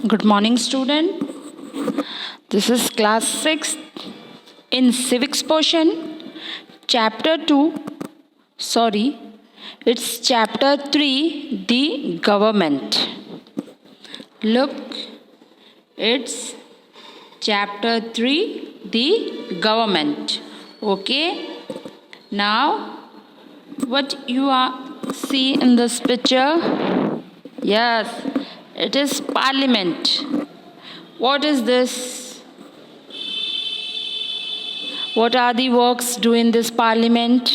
Good morning, student. This is class 6 in civics portion, chapter 2. It's chapter 3, the government. Look, it's chapter 3, the government. Okay. Now, what you see in this picture? Yes, it is parliament. What is this? What are the works do in this parliament?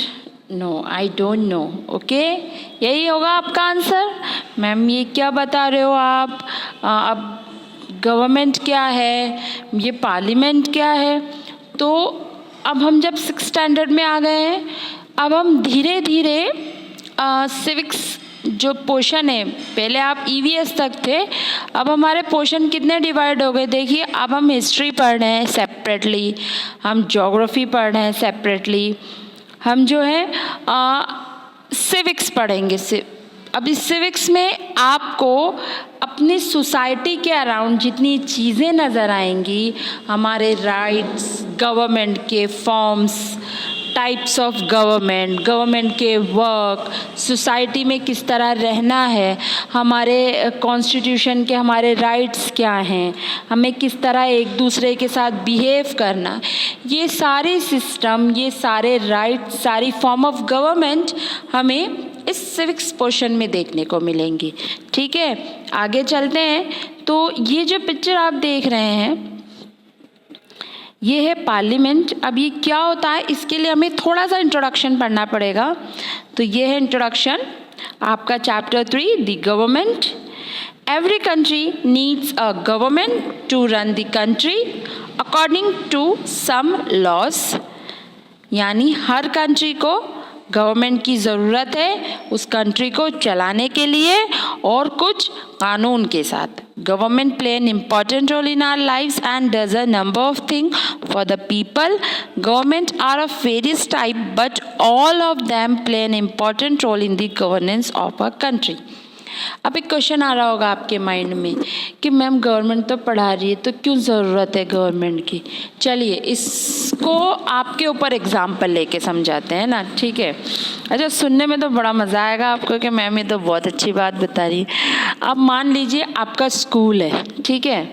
No, I don't know. Okay, यही होगा आपका answer. Ma'am ये क्या बता रहे हो आप? अब गवर्नमेंट क्या है, ये पार्लियामेंट क्या है? तो अब हम जब 6th स्टैंडर्ड में आ गए हैं, अब हम धीरे धीरे सिविक्स जो पोर्शन है, पहले आप EVS तक थे, अब हमारे पोर्शन कितने डिवाइड हो गए? देखिए, अब हम हिस्ट्री पढ़ रहे हैं सेपरेटली, हम ज्योग्राफी पढ़ रहे हैं सेपरेटली, हम जो है सिविक्स पढ़ेंगे. अभी सिविक्स में आपको अपनी सोसाइटी के अराउंड जितनी चीज़ें नज़र आएंगी, हमारे राइट्स, गवर्नमेंट के फॉर्म्स, टाइप्स ऑफ गवर्नमेंट के वर्क, सोसाइटी में किस तरह रहना है, हमारे कॉन्स्टिट्यूशन के हमारे राइट्स क्या हैं, हमें किस तरह एक दूसरे के साथ बिहेव करना, ये सारे सिस्टम, ये सारे राइट्स, सारी फॉर्म ऑफ गवर्नमेंट हमें इस सिविक्स पोर्शन में देखने को मिलेंगी. ठीक है, आगे चलते हैं. तो ये जो पिक्चर आप देख रहे हैं, ये है पार्लियामेंट. अब ये क्या होता है, इसके लिए हमें थोड़ा सा इंट्रोडक्शन पढ़ना पड़ेगा. तो ये है इंट्रोडक्शन आपका chapter 3, the government. Every country needs a government to run the country according to some laws. यानी हर कंट्री को गवर्नमेंट की ज़रूरत है उस कंट्री को चलाने के लिए और कुछ कानून के साथ. Government play an important role in our lives and does a number of thing for the people. Government are of various type but all of them play an important role in the governance of a country. अब एक question आ रहा होगा आपके mind में कि ma'am government तो पढ़ा रही है, तो क्यों ज़रूरत है गवर्नमेंट की? चलिए इसको आपके ऊपर एग्जाम्पल लेके समझाते हैं ना. ठीक है, अच्छा सुनने में तो बड़ा मज़ा आएगा आपको कि मैम ये तो बहुत अच्छी बात बता रही है. अब मान लीजिए आपका स्कूल है, ठीक है.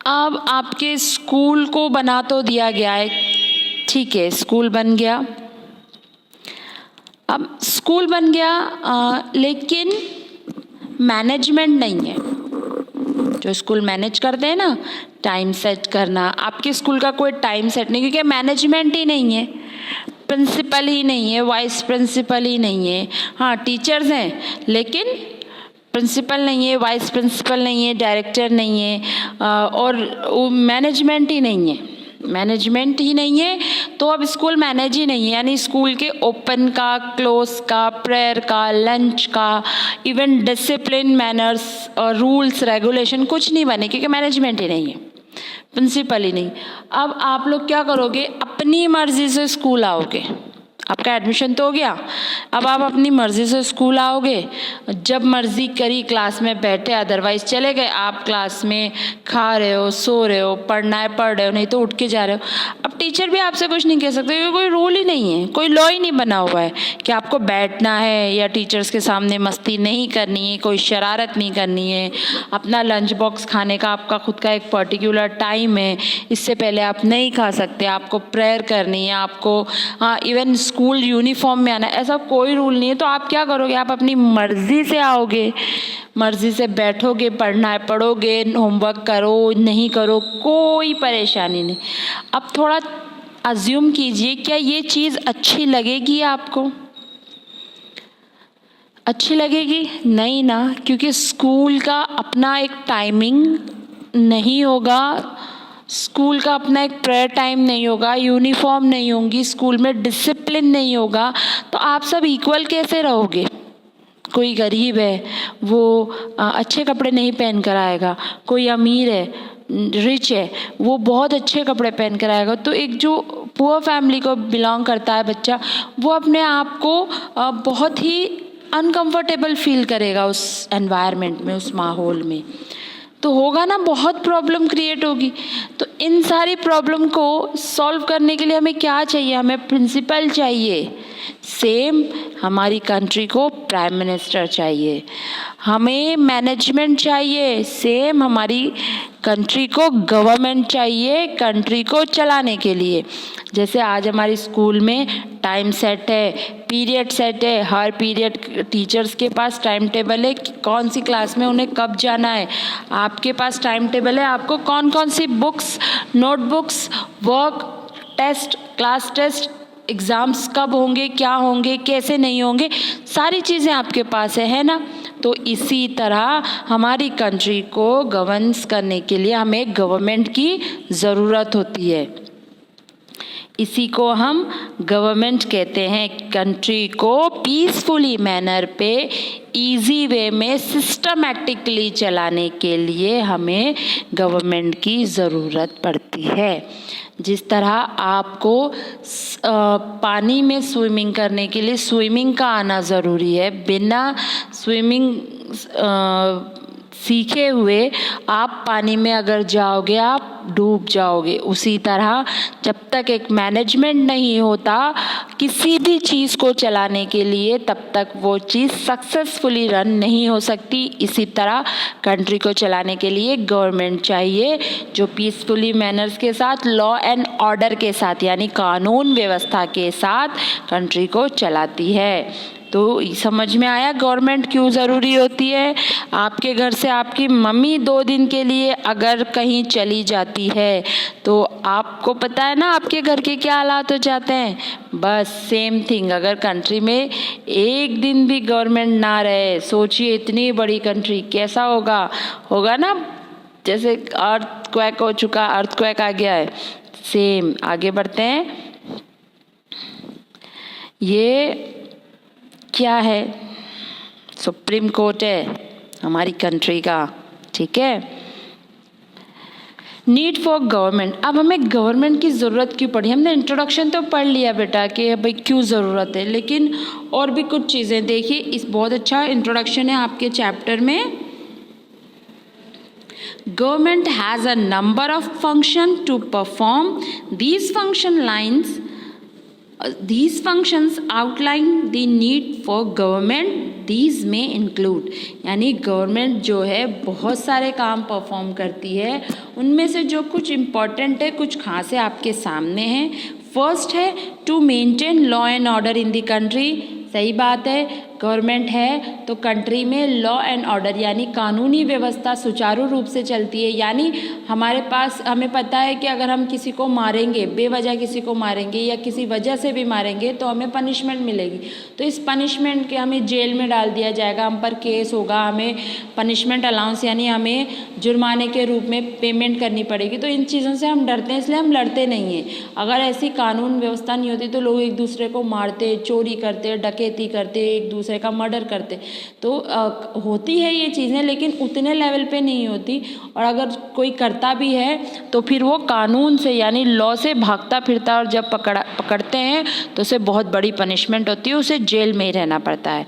अब आपके स्कूल को बना तो दिया गया है, ठीक है, स्कूल बन गया. अब स्कूल बन गया लेकिन मैनेजमेंट नहीं है. जो स्कूल मैनेज करते हैं ना, टाइम सेट करना, आपके स्कूल का कोई टाइम सेट नहीं, क्योंकि मैनेजमेंट ही नहीं है, प्रिंसिपल ही नहीं है, वाइस प्रिंसिपल ही नहीं है. हाँ, टीचर्स हैं लेकिन प्रिंसिपल नहीं है, वाइस प्रिंसिपल नहीं है, डायरेक्टर नहीं है और मैनेजमेंट ही नहीं है. मैनेजमेंट ही नहीं है तो अब स्कूल मैनेज ही नहीं है. यानी स्कूल के ओपन का, क्लोज का, प्रेयर का, लंच का, इवन डिसिप्लिन, मैनर्स और रूल्स रेगुलेशन कुछ नहीं बने, क्योंकि मैनेजमेंट ही नहीं है, प्रिंसिपल ही नहीं. अब आप लोग क्या करोगे? अपनी मर्जी से स्कूल आओगे. आपका एडमिशन तो हो गया, अब आप अपनी मर्ज़ी से स्कूल आओगे, जब मर्ज़ी करी क्लास में बैठे, अदरवाइज़ चले गए. आप क्लास में खा रहे हो, सो रहे हो, पढ़ना है पढ़ रहे हो, नहीं तो उठ के जा रहे हो. अब टीचर भी आपसे कुछ नहीं कह सकते, क्योंकि कोई रूल ही नहीं है, कोई लॉ ही नहीं बना हुआ है कि आपको बैठना है या टीचर्स के सामने मस्ती नहीं करनी है, कोई शरारत नहीं करनी है. अपना लंच बॉक्स खाने का आपका खुद का एक पर्टिकुलर टाइम है, इससे पहले आप नहीं खा सकते. आपको प्रेयर करनी है, आपको इवन स्कूल यूनिफॉर्म में आना, ऐसा कोई रूल नहीं है. तो आप क्या करोगे? आप अपनी मर्जी से आओगे, मर्जी से बैठोगे, पढ़ना है पढ़ोगे, होमवर्क करो नहीं करो, कोई परेशानी नहीं. अब थोड़ा अज्यूम कीजिए, क्या ये चीज़ अच्छी लगेगी आपको? अच्छी लगेगी? नहीं ना, क्योंकि स्कूल का अपना एक टाइमिंग नहीं होगा, स्कूल का अपना एक प्रेयर टाइम नहीं होगा, यूनिफॉर्म नहीं होंगी, स्कूल में डिसिप्लिन नहीं होगा. तो आप सब इक्वल कैसे रहोगे? कोई गरीब है वो अच्छे कपड़े नहीं पहन कर आएगा, कोई अमीर है, रिच है, वो बहुत अच्छे कपड़े पहन कर आएगा. तो एक जो पुअर फैमिली को बिलोंग करता है बच्चा, वो अपने आप को बहुत ही अनकंफर्टेबल फील करेगा उस एनवायरनमेंट में, उस माहौल में, तो होगा ना, बहुत प्रॉब्लम क्रिएट होगी। तो इन सारी प्रॉब्लम को सॉल्व करने के लिए हमें क्या चाहिए? हमें प्रिंसिपल चाहिए। सेम हमारी कंट्री को प्राइम मिनिस्टर चाहिए, हमें मैनेजमेंट चाहिए, सेम हमारी कंट्री को गवर्नमेंट चाहिए कंट्री को चलाने के लिए। जैसे आज हमारी स्कूल में टाइम सेट है, पीरियड सेट है, हर पीरियड टीचर्स के पास टाइम टेबल है कि कौन सी क्लास में उन्हें कब जाना है। आपके पास टाइम टेबल है, आपको कौन कौन सी books, notebooks, work, test, class test, exams कब होंगे, क्या होंगे, कैसे नहीं होंगे, सारी चीज़ें आपके पास है ना। तो इसी तरह हमारी कंट्री को गवर्नेंस करने के लिए हमें गवर्नमेंट की ज़रूरत होती है। इसी को हम गवर्नमेंट कहते हैं। कंट्री को पीसफुली मैनर पे इजी वे में सिस्टमैटिकली चलाने के लिए हमें गवर्नमेंट की ज़रूरत पड़ती है। जिस तरह आपको पानी में स्विमिंग करने के लिए स्विमिंग का आना ज़रूरी है, बिना स्विमिंग सीखे हुए आप पानी में अगर जाओगे आप डूब जाओगे। उसी तरह जब तक एक मैनेजमेंट नहीं होता किसी भी चीज़ को चलाने के लिए, तब तक वो चीज़ सक्सेसफुली रन नहीं हो सकती। इसी तरह कंट्री को चलाने के लिए गवर्नमेंट चाहिए जो पीसफुली मैनर्स के साथ, लॉ एंड ऑर्डर के साथ, यानी कानून व्यवस्था के साथ कंट्री को चलाती है। तो समझ में आया गवर्नमेंट क्यों ज़रूरी होती है। आपके घर से आपकी मम्मी 2 दिन के लिए अगर कहीं चली जाती है तो आपको पता है ना आपके घर के क्या हालात हो जाते हैं। बस सेम थिंग अगर कंट्री में एक दिन भी गवर्नमेंट ना रहे, सोचिए इतनी बड़ी कंट्री कैसा होगा ना। जैसे अर्थक्वेक हो चुका, अर्थक्वेक आ गया है, सेम। आगे बढ़ते हैं। ये क्या है? सुप्रीम कोर्ट है हमारी कंट्री का, ठीक है। Need for government. अब हमें गवर्नमेंट की ज़रूरत क्यों पड़ी? हमने इंट्रोडक्शन तो पढ़ लिया बेटा कि भाई क्यों ज़रूरत है, लेकिन और भी कुछ चीज़ें देखिए। इस बहुत अच्छा इंट्रोडक्शन है आपके चैप्टर में। Government has a number of function to perform these function lines These functions outline the need for government. These may include, यानी गवर्नमेंट जो है बहुत सारे काम परफॉर्म करती है, उनमें से जो कुछ इम्पॉर्टेंट है, कुछ खास है, आपके सामने है। फर्स्ट है to maintain law and order in the country. सही बात है, गवर्नमेंट है तो कंट्री में लॉ एंड ऑर्डर यानी कानूनी व्यवस्था सुचारू रूप से चलती है। यानी हमारे पास, हमें पता है कि अगर हम किसी को मारेंगे, बेवजह किसी को मारेंगे या किसी वजह से भी मारेंगे तो हमें पनिशमेंट मिलेगी। तो इस पनिशमेंट के हमें जेल में डाल दिया जाएगा, हम पर केस होगा, हमें पनिशमेंट अलाउंस यानी हमें जुर्माने के रूप में पेमेंट करनी पड़ेगी। तो इन चीज़ों से हम डरते हैं, इसलिए हम लड़ते नहीं हैं। अगर ऐसी कानून व्यवस्था नहीं होती तो लोग एक दूसरे को मारते, चोरी करते, डकैती करते, एक दूसरे का मर्डर करते। तो होती है ये चीज़ें, लेकिन उतने लेवल पे नहीं होती। और अगर कोई करता भी है तो फिर वो कानून से यानी लॉ से भागता फिरता, और जब पकड़ते हैं तो उसे बहुत बड़ी पनिशमेंट होती है, उसे जेल में ही रहना पड़ता है।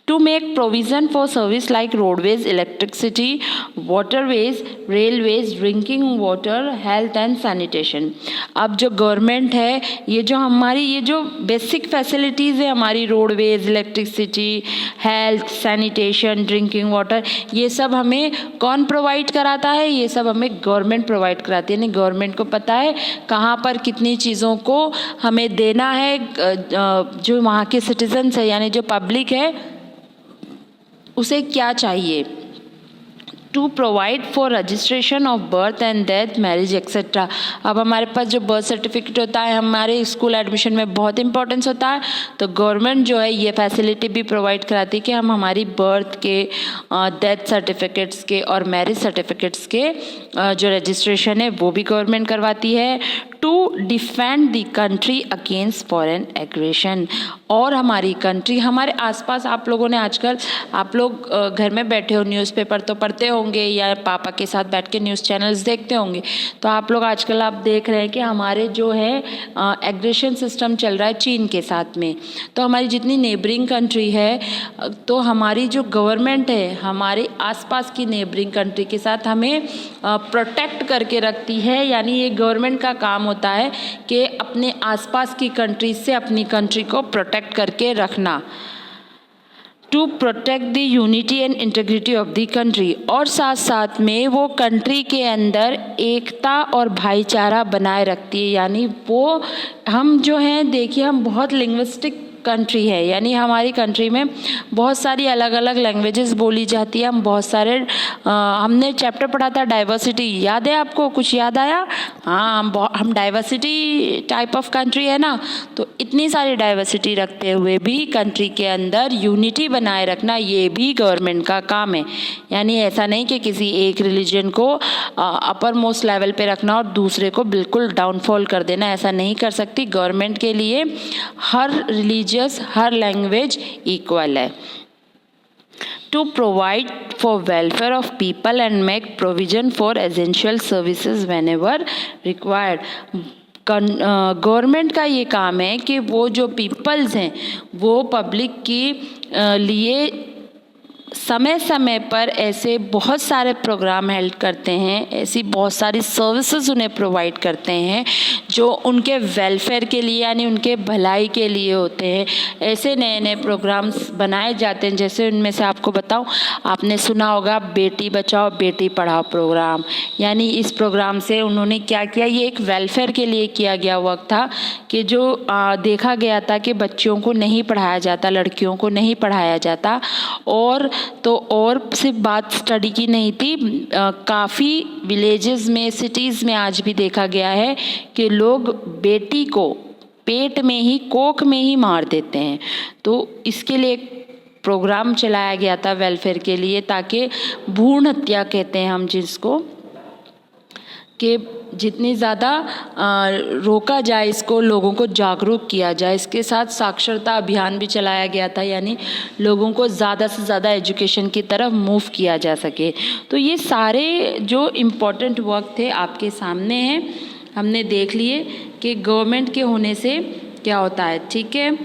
To make provision for service like roadways, electricity, waterways, railways, drinking water, health and sanitation. अब जो गवर्नमेंट है, ये जो हमारी ये जो बेसिक फैसिलिटीज़ है हमारी, roadways, electricity, health, sanitation, drinking water, ये सब हमें कौन प्रोवाइड कराता है? ये सब हमें गवर्नमेंट प्रोवाइड कराती है। यानी गवर्नमेंट को पता है कहाँ पर कितनी चीज़ों को हमें देना है। जो वहाँ के सिटीजन्स है यानी जो पब्लिक है उसे क्या चाहिए। To provide for registration of birth and death, marriage etcetera. अब हमारे पास जो बर्थ सर्टिफिकेट होता है हमारे स्कूल एडमिशन में बहुत इंपॉर्टेंस होता है, तो गवर्नमेंट जो है ये फैसिलिटी भी प्रोवाइड कराती है कि हम हमारी बर्थ के, डेथ सर्टिफिकेट्स के और मैरिज सर्टिफिकेट्स के जो रजिस्ट्रेशन है वो भी गवर्नमेंट करवाती है। To defend the country against foreign aggression. और हमारी कंट्री, हमारे आसपास आप लोगों ने आजकल, आप लोग घर में बैठे हो, न्यूज़पेपर तो पढ़ते होंगे या पापा के साथ बैठ के न्यूज़ चैनल्स देखते होंगे, तो आप लोग आजकल आप देख रहे हैं कि हमारे जो है एग्रेशन सिस्टम चल रहा है चीन के साथ में। तो हमारी जितनी नेबरिंग कंट्री है, तो हमारी जो गवर्नमेंट है हमारे आसपास की नेबरिंग कंट्री के साथ हमें प्रोटेक्ट करके रखती है। यानी ये गवर्नमेंट का काम होता है कि अपने आसपास की कंट्री से अपनी कंट्री को प्रोटेक्ट करके रखना, to protect the unity and integrity of the country. और साथ साथ में वो कंट्री के अंदर एकता और भाईचारा बनाए रखती है। यानी वो हम जो हैं, देखिए हम बहुत लिंग्विस्टिक कंट्री है, यानी हमारी कंट्री में बहुत सारी अलग अलग लैंग्वेजेस बोली जाती है। हम बहुत सारे हमने चैप्टर पढ़ा था डाइवर्सिटी, याद है आपको? कुछ याद आया? हाँ, हम डाइवर्सिटी टाइप ऑफ कंट्री है ना, तो इतनी सारी डाइवर्सिटी रखते हुए भी कंट्री के अंदर यूनिटी बनाए रखना ये भी गवर्नमेंट का काम है। यानी ऐसा नहीं कि किसी एक रिलीजन को अपर मोस्ट लेवल पे रखना और दूसरे को बिल्कुल डाउनफॉल कर देना, ऐसा नहीं कर सकती। गवर्नमेंट के लिए हर रिलीजन, हर लैंग्वेज इक्वल है। To provide for welfare of people and make provision for essential services whenever required. Government का ये काम है कि वो जो पीपल्स हैं वो पब्लिक के लिए समय समय पर ऐसे बहुत सारे प्रोग्राम हेल्ड करते हैं, ऐसी बहुत सारी सर्विसेज उन्हें प्रोवाइड करते हैं जो उनके वेलफेयर के लिए यानी उनके भलाई के लिए होते हैं। ऐसे नए नए प्रोग्राम्स बनाए जाते हैं, जैसे उनमें से आपको बताऊं, आपने सुना होगा बेटी बचाओ बेटी पढ़ाओ प्रोग्राम। यानी इस प्रोग्राम से उन्होंने क्या किया, ये एक वेलफेयर के लिए किया गया वक्त था कि जो देखा गया था कि बच्चियों को नहीं पढ़ाया जाता, लड़कियों को नहीं पढ़ाया जाता। और सिर्फ बात स्टडी की नहीं थी, काफ़ी विलेजेस में, सिटीज़ में आज भी देखा गया है कि लोग बेटी को पेट में ही, कोख में ही मार देते हैं। तो इसके लिए एक प्रोग्राम चलाया गया था वेलफेयर के लिए, ताकि भ्रूण हत्या कहते हैं हम जिसको, कि जितनी ज़्यादा रोका जाए इसको, लोगों को जागरूक किया जाए। इसके साथ साक्षरता अभियान भी चलाया गया था, यानी लोगों को ज़्यादा से ज़्यादा एजुकेशन की तरफ मूव किया जा सके। तो ये सारे जो इम्पोर्टेंट वर्क थे आपके सामने हैं, हमने देख लिए कि गवर्नमेंट के होने से क्या होता है। ठीक है,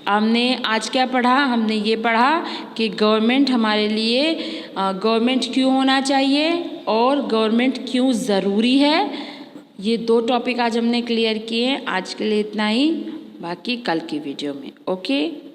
हमने आज क्या पढ़ा? हमने ये पढ़ा कि गवर्नमेंट हमारे लिए, गवर्नमेंट क्यों होना चाहिए और गवर्नमेंट क्यों ज़रूरी है। ये 2 टॉपिक आज हमने क्लियर किए हैं। आज के लिए इतना ही, बाकी कल की वीडियो में। ओके।